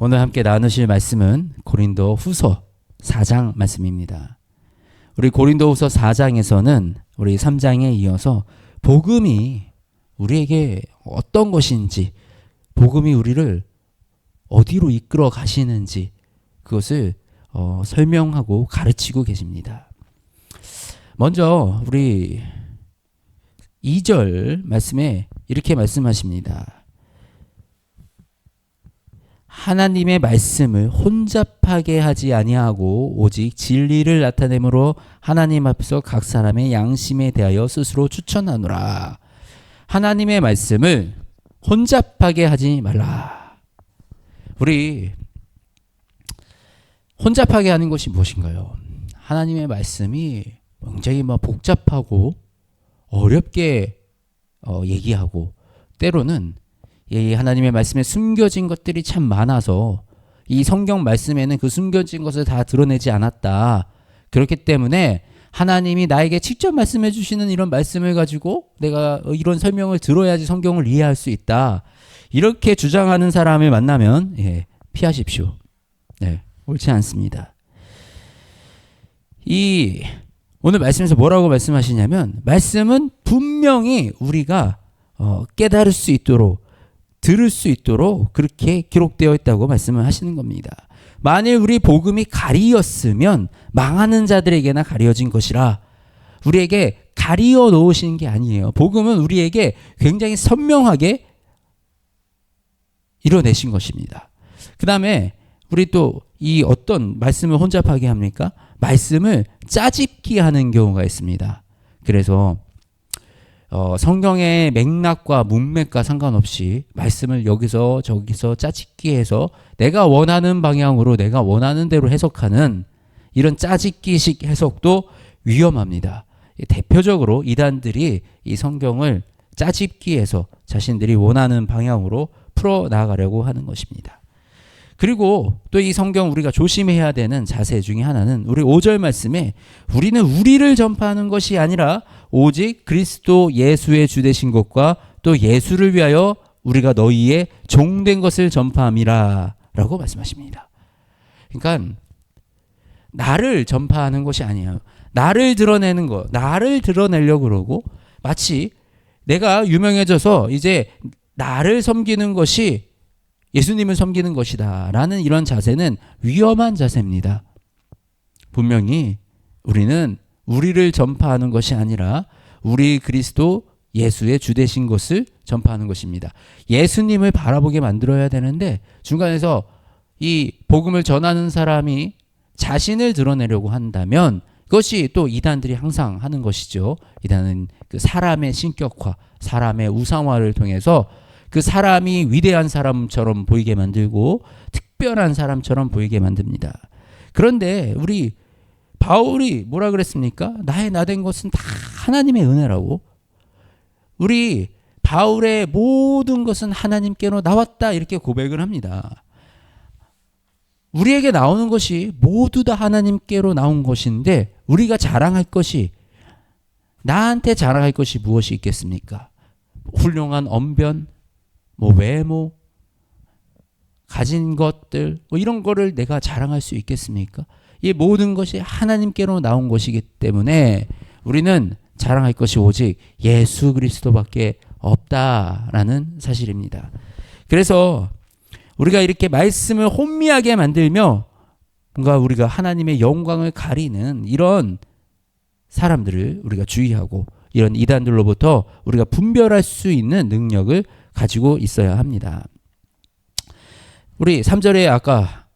오늘 함께 나누실 말씀은 고린도 후서 4장 말씀입니다. 우리 고린도 후서 4장에서는 우리 3장에 이어서 복음이 우리에게 어떤 것인지, 복음이 우리를 어디로 이끌어 가시는지 그것을 설명하고 가르치고 계십니다. 먼저 우리 2절 말씀에 이렇게 말씀하십니다. 하나님의 말씀을 혼잡하게 하지 아니하고 오직 진리를 나타내므로 하나님 앞에서 각 사람의 양심에 대하여 스스로 추천하노라. 하나님의 말씀을 혼잡하게 하지 말라. 우리 혼잡하게 하는 것이 무엇인가요? 하나님의 말씀이 굉장히 복잡하고 어렵게 얘기하고, 때로는 이 하나님의 말씀에 숨겨진 것들이 참 많아서 이 성경 말씀에는 그 숨겨진 것을 다 드러내지 않았다. 그렇기 때문에 하나님이 나에게 직접 말씀해 주시는 이런 말씀을 가지고 내가 이런 설명을 들어야지 성경을 이해할 수 있다. 이렇게 주장하는 사람을 만나면 피하십시오. 옳지 않습니다. 오늘 말씀에서 뭐라고 말씀하시냐면, 말씀은 분명히 우리가 깨달을 수 있도록, 들을 수 있도록 그렇게 기록되어 있다고 말씀을 하시는 겁니다. 만일 우리 복음이 가리었으면 망하는 자들에게나 가려진 것이라. 우리에게 가리어 놓으시는 게 아니에요. 복음은 우리에게 굉장히 선명하게 이뤄내신 것입니다. 그 다음에 우리 또 이 어떤 말씀을 혼잡하게 합니까? 말씀을 짜집기 하는 경우가 있습니다. 그래서 성경의 맥락과 문맥과 상관없이 말씀을 여기서 저기서 짜집기해서 내가 원하는 방향으로 내가 원하는 대로 해석하는 이런 짜집기식 해석도 위험합니다. 대표적으로 이단들이 이 성경을 짜집기해서 자신들이 원하는 방향으로 풀어나가려고 하는 것입니다. 그리고 또 이 성경 우리가 조심해야 되는 자세 중에 하나는 우리 5절 말씀에 우리는 우리를 전파하는 것이 아니라 오직 그리스도 예수의 주되신 것과 또 예수를 위하여 우리가 너희의 종된 것을 전파함이라 라고 말씀하십니다. 그러니까 나를 전파하는 것이 아니에요. 나를 드러내는 것, 나를 드러내려고 그러고, 마치 내가 유명해져서 이제 나를 섬기는 것이 예수님을 섬기는 것이다 라는 이런 자세는 위험한 자세입니다. 분명히 우리는 우리를 전파하는 것이 아니라 우리 그리스도 예수의 주되신 것을 전파하는 것입니다. 예수님을 바라보게 만들어야 되는데 중간에서 이 복음을 전하는 사람이 자신을 드러내려고 한다면 그것이 또 이단들이 항상 하는 것이죠. 이단은 그 사람의 신격화, 사람의 우상화를 통해서 그 사람이 위대한 사람처럼 보이게 만들고 특별한 사람처럼 보이게 만듭니다. 그런데 우리 바울이 뭐라 그랬습니까? 나의 나된 것은 다 하나님의 은혜라고. 우리 바울의 모든 것은 하나님께로 나왔다 이렇게 고백을 합니다. 우리에게 나오는 것이 모두 다 하나님께로 나온 것인데 우리가 자랑할 것이, 나한테 자랑할 것이 무엇이 있겠습니까? 훌륭한 언변, 외모, 가진 것들 이런 거를 내가 자랑할 수 있겠습니까? 이 모든 것이 하나님께로 나온 것이기 때문에 우리는 자랑할 것이 오직 예수 그리스도밖에 없다라는 사실입니다. 그래서 우리가 이렇게 말씀을 혼미하게 만들며 뭔가 우리가 하나님의 영광을 가리는 이런 사람들을 우리가 주의하고, 이런 이단들로부터 우리가 분별할 수 있는 능력을 가지고 있어야 합니다. 우리 3절에 아까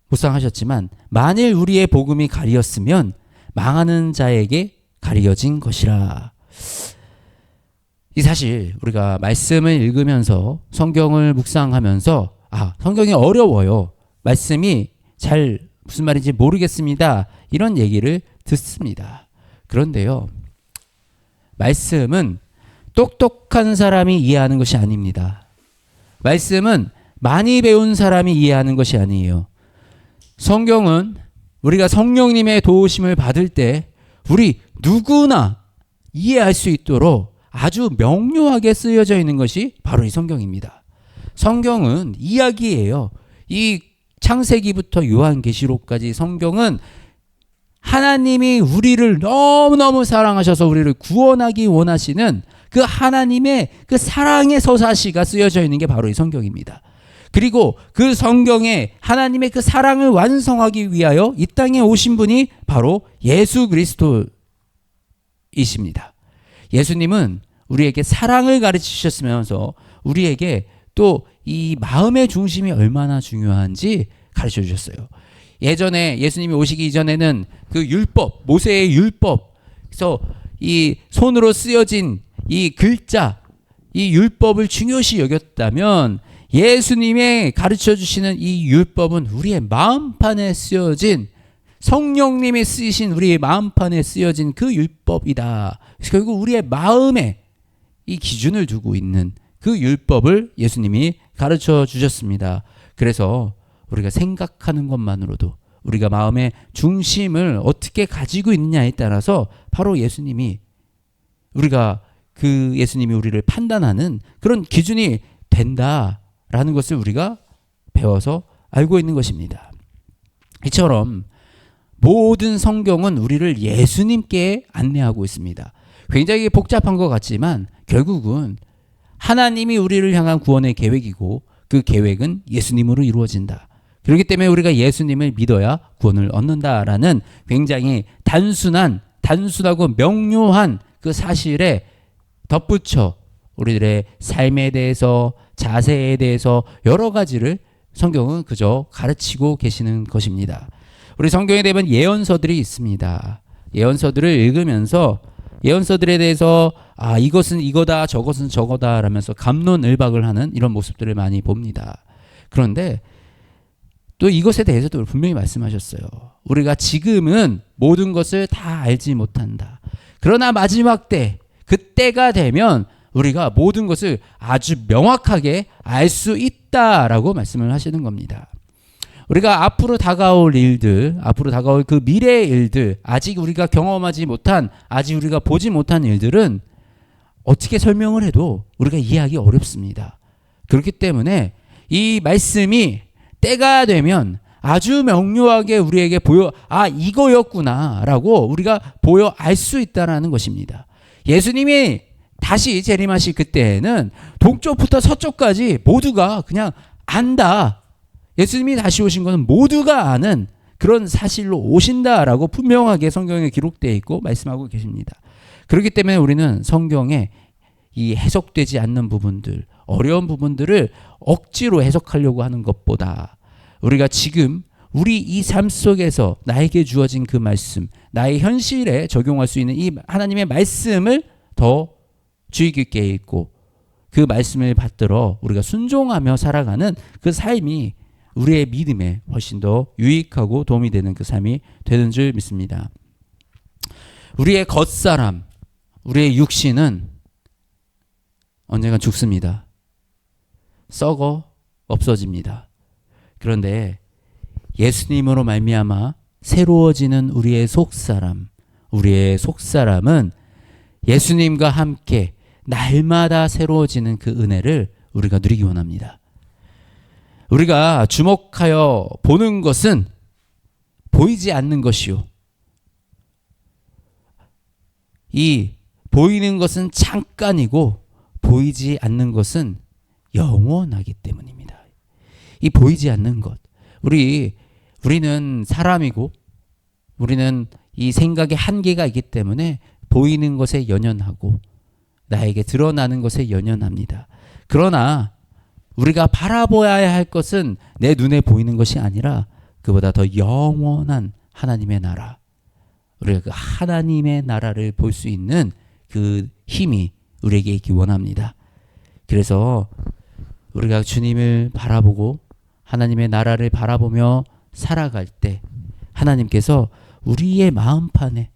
묵상하셨지만 만일 우리의 복음이 가리었으면 망하는 자에게 가리어진 것이라. 이 사실 우리가 말씀을 읽으면서 성경을 묵상하면서 성경이 어려워요. 말씀이 잘 무슨 말인지 모르겠습니다. 이런 얘기를 듣습니다. 그런데요, 말씀은 똑똑한 사람이 이해하는 것이 아닙니다. 말씀은 많이 배운 사람이 이해하는 것이 아니에요. 성경은 우리가 성령님의 도우심을 받을 때 우리 누구나 이해할 수 있도록 아주 명료하게 쓰여져 있는 것이 바로 이 성경입니다. 성경은 이야기예요. 이 창세기부터 요한계시록까지 성경은 하나님이 우리를 너무너무 사랑하셔서 우리를 구원하기 원하시는 그 하나님의 그 사랑의 서사시가 쓰여져 있는 게 바로 이 성경입니다. 그리고 그 성경에 하나님의 그 사랑을 완성하기 위하여 이 땅에 오신 분이 바로 예수 그리스도이십니다. 예수님은 우리에게 사랑을 가르치셨으면서 우리에게 또 이 마음의 중심이 얼마나 중요한지 가르쳐 주셨어요. 예전에 예수님이 오시기 이전에는 그 율법, 모세의 율법에서 이 손으로 쓰여진 이 글자, 이 율법을 중요시 여겼다면 예수님의 가르쳐 주시는 이 율법은 우리의 마음판에 쓰여진 성령님이 쓰신 우리의 마음판에 쓰여진 그 율법이다. 결국 우리의 마음에 이 기준을 두고 있는 그 율법을 예수님이 가르쳐 주셨습니다. 그래서 우리가 생각하는 것만으로도 우리가 마음의 중심을 어떻게 가지고 있느냐에 따라서 바로 예수님이 우리를 판단하는 그런 기준이 된다라는 것을 우리가 배워서 알고 있는 것입니다. 이처럼 모든 성경은 우리를 예수님께 안내하고 있습니다. 굉장히 복잡한 것 같지만 결국은 하나님이 우리를 향한 구원의 계획이고 그 계획은 예수님으로 이루어진다. 그렇기 때문에 우리가 예수님을 믿어야 구원을 얻는다라는 굉장히 단순하고 명료한 그 사실에 덧붙여 우리들의 삶에 대해서 자세에 대해서 여러 가지를 성경은 그저 가르치고 계시는 것입니다. 우리 성경에 대한 예언서들이 있습니다. 예언서들을 읽으면서 예언서들에 대해서 이것은 이거다 저것은 저거다 라면서 갑론을박을 하는 이런 모습들을 많이 봅니다. 그런데 또 이것에 대해서도 분명히 말씀하셨어요. 우리가 지금은 모든 것을 다 알지 못한다. 그러나 마지막 때, 그때가 되면 우리가 모든 것을 아주 명확하게 알 수 있다라고 말씀을 하시는 겁니다. 우리가 앞으로 다가올 그 미래의 일들, 아직 우리가 경험하지 못한, 아직 우리가 보지 못한 일들은 어떻게 설명을 해도 우리가 이해하기 어렵습니다. 그렇기 때문에 이 말씀이 때가 되면 아주 명료하게 우리에게 이거였구나라고 우리가 보여 알 수 있다라는 것입니다. 예수님이 다시 재림하실 그때에는 동쪽부터 서쪽까지 모두가 그냥 안다. 예수님이 다시 오신 것은 모두가 아는 그런 사실로 오신다라고 분명하게 성경에 기록되어 있고 말씀하고 계십니다. 그렇기 때문에 우리는 성경에 이 해석되지 않는 부분들, 어려운 부분들을 억지로 해석하려고 하는 것보다 우리가 지금 우리 이 삶 속에서 나에게 주어진 그 말씀, 나의 현실에 적용할 수 있는 이 하나님의 말씀을 더 주의 깊게 읽고 그 말씀을 받들어 우리가 순종하며 살아가는 그 삶이 우리의 믿음에 훨씬 더 유익하고 도움이 되는 그 삶이 되는 줄 믿습니다. 우리의 겉사람, 우리의 육신은 언젠간 죽습니다. 썩어 없어집니다. 그런데 예수님으로 말미암아 새로워지는 우리의 속사람은 예수님과 함께 날마다 새로워지는 그 은혜를 우리가 누리기 원합니다. 우리가 주목하여 보는 것은 보이지 않는 것이요. 이 보이는 것은 잠깐이고 보이지 않는 것은 영원하기 때문입니다. 이 보이지 않는 것. 우리는 사람이고 우리는 이 생각에 한계가 있기 때문에 보이는 것에 연연하고 나에게 드러나는 것에 연연합니다. 그러나 우리가 바라보아야 할 것은 내 눈에 보이는 것이 아니라 그보다 더 영원한 하나님의 나라. 우리가 그 하나님의 나라를 볼 수 있는 그 힘이 우리에게 있기 원합니다. 그래서 우리가 주님을 바라보고 하나님의 나라를 바라보며 살아갈 때 하나님께서 우리 마음판에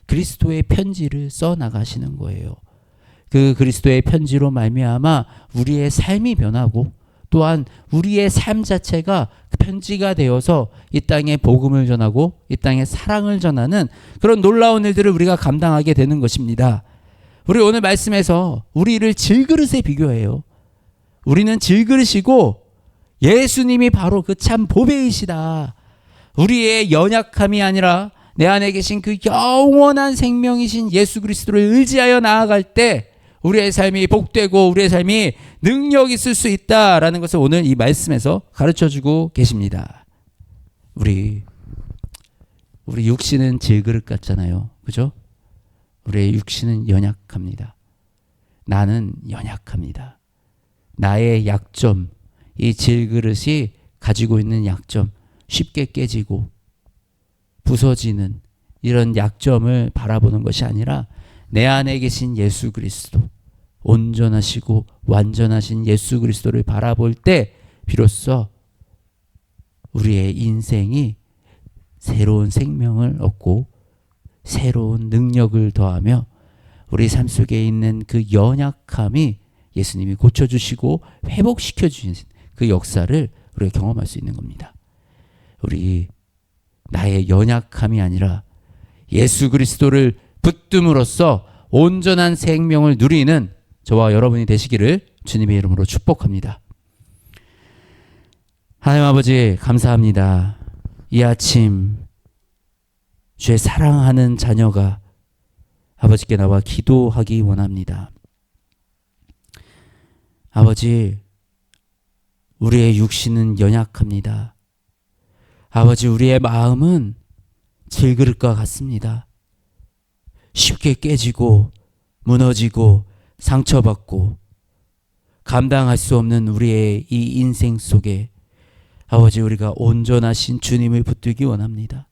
그리스도의 편지를 써 나가시는 거예요. 그 그리스도의 편지로 말미암아 우리의 삶이 변하고 또한 우리의 삶 자체가 편지가 되어서 이 땅에 복음을 전하고 이 땅에 사랑을 전하는 그런 놀라운 일들을 우리가 감당하게 되는 것입니다. 우리 오늘 말씀에서 우리를 질그릇에 비교해요. 우리는 질그릇이고 예수님이 바로 그 참 보배이시다. 우리의 연약함이 아니라 내 안에 계신 그 영원한 생명이신 예수 그리스도를 의지하여 나아갈 때 우리의 삶이 복되고 우리의 삶이 능력 있을 수 있다라는 것을 오늘 이 말씀에서 가르쳐주고 계십니다. 우리 육신은 질그릇 같잖아요. 그죠? 우리의 육신은 연약합니다. 나는 연약합니다. 나의 약점, 이 질그릇이 가지고 있는 약점, 쉽게 깨지고 부서지는 이런 약점을 바라보는 것이 아니라 내 안에 계신 예수 그리스도, 온전하시고 완전하신 예수 그리스도를 바라볼 때 비로소 우리의 인생이 새로운 생명을 얻고 새로운 능력을 더하며 우리 삶 속에 있는 그 연약함이 예수님이 고쳐주시고 회복시켜 주신 그 역사를 우리가 경험할 수 있는 겁니다. 우리 나의 연약함이 아니라 예수 그리스도를 붙듦으로써 온전한 생명을 누리는 저와 여러분이 되시기를 주님의 이름으로 축복합니다. 하나님 아버지 감사합니다. 이 아침 주의 사랑하는 자녀가 아버지께 나와 기도하기 원합니다. 아버지, 우리의 육신은 연약합니다. 아버지, 우리의 마음은 질그릇과 같습니다. 쉽게 깨지고 무너지고 상처받고 감당할 수 없는 우리의 이 인생 속에 아버지, 우리가 온전하신 주님을 붙들기 원합니다.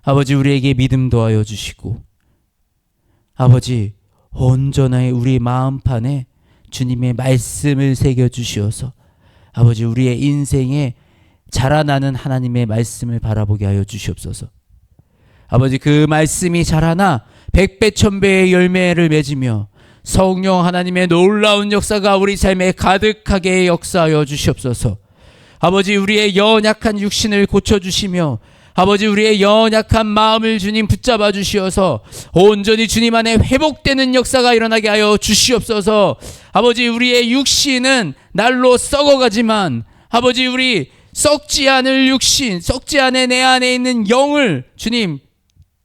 아버지, 우리에게 믿음 더하여 주시고 아버지, 온전하게 우리 마음판에 주님의 말씀을 새겨주시어서 아버지, 우리의 인생에 자라나는 하나님의 말씀을 바라보게 하여 주시옵소서. 아버지, 그 말씀이 자라나 백배 천배의 열매를 맺으며 성령 하나님의 놀라운 역사가 우리 삶에 가득하게 역사하여 주시옵소서. 아버지, 우리의 연약한 육신을 고쳐주시며 아버지, 우리의 연약한 마음을 주님 붙잡아 주시어서 온전히 주님 안에 회복되는 역사가 일어나게 하여 주시옵소서. 아버지, 우리의 육신은 날로 썩어가지만 아버지, 우리 썩지 않을 육신, 썩지 않은 내 안에 있는 영을 주님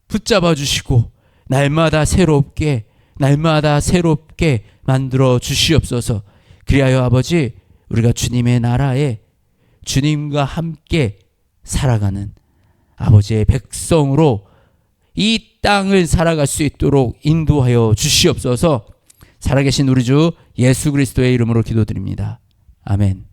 붙잡아 주시고 날마다 새롭게 만들어 주시옵소서. 그리하여 아버지, 우리가 주님의 나라에 주님과 함께 살아가는 아버지의 백성으로 이 땅을 살아갈 수 있도록 인도하여 주시옵소서. 살아계신 우리 주 예수 그리스도의 이름으로 기도드립니다. 아멘.